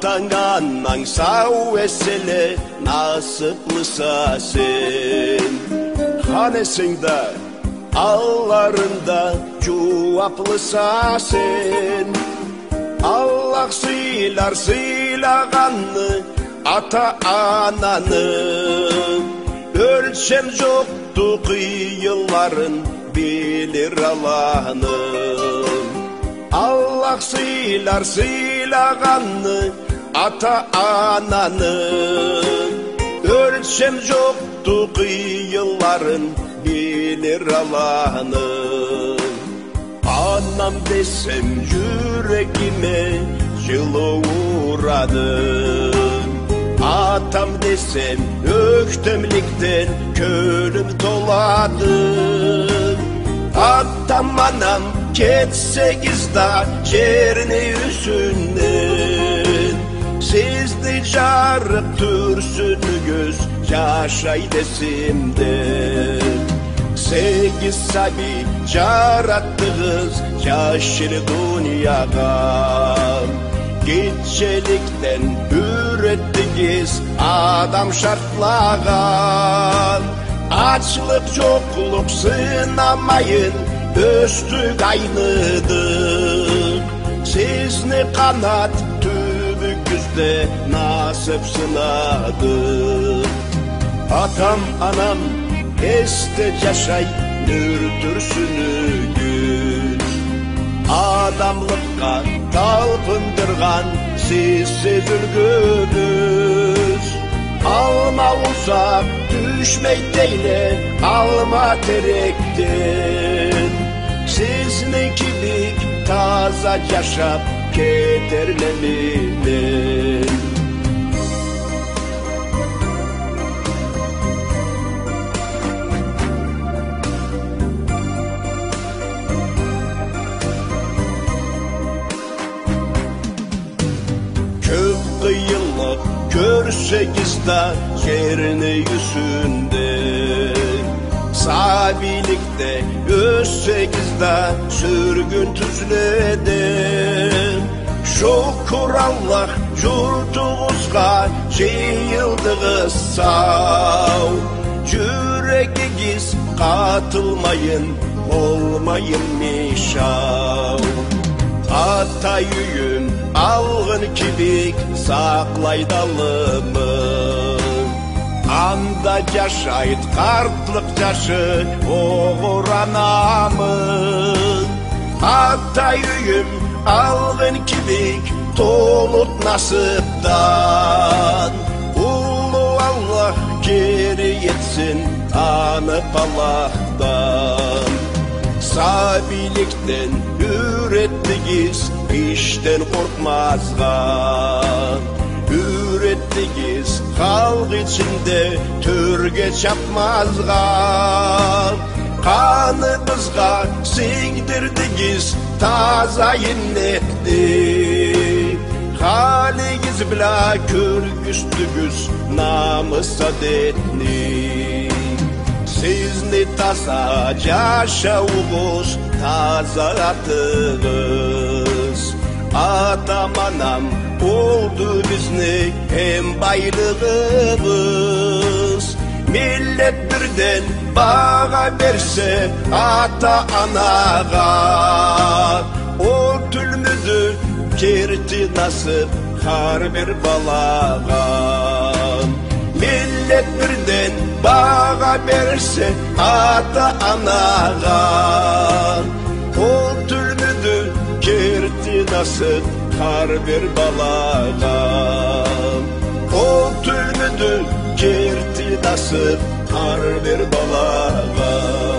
Atan anan sağ esele nasiplısa sen. Hanesinde ağlarında cevaplısa sen. Allah sıylarganı ata ananı. Ölçem yoktu kıyıların bilir Allah'ını. Allah sıylarganı ata ananı. Ölçem yoktu kıyıların bilir Allah'ını. Anam desem yüreğime yılı uğradı. Atam desem öktemlikten kölüm doladı. Atam anam ketse gizda yerini yüzünden. Sizdi carık türsünüz yaşay desimden. 8 sabi yarattınız yaşır dünyada. Gecelikten ürettiniz adam şartlagan. Açlık yokluk sınamayın üstü kaynadık. Siz ne kanat tübüküzde nasip sınadık. Atam anam este yaşay nürtürsünüz. Adamlıkka talpındırgan siz sezülgünüz. Alma uzak düşmey deyle alma terekten. Siz ne kibik taza yaşap kederlemeden. Yıllık görsekizda yerini yüzünde. Sabilikte özsekizda sürgün tüzleden. Şükür Allah yurduğuzga yayıldığız sağ. Yüreğiniz katılmayın olmayın mişav. Atayüyüm algın kibik saklaydalı. Anda yaşayt kartlık yaşı oğur anamın. Atayüyüm algın kibik tolut nasiptan. Ulu Allah geri yetsin anıp Allah'tan. Sabilikten ürettiniz işten korkmazgan. Ürettiniz halk içinde türge çapmazgan. Kanımızga singdirdiniz taza innetli. Haliniz bila kürgüstügüz namus adetli. Siz ne taza yaşavuz taza atığız. Atam anam oldu bizni hem baylığımız. Millet birden bağa verse ata anağa. O tülmüdü kerti nasip har bir balağa. Millet birden bağa verse ata anağa. O tülmüdü kerti nasip har bir balağa. O tülmüdü kerti nasip har bir balağa.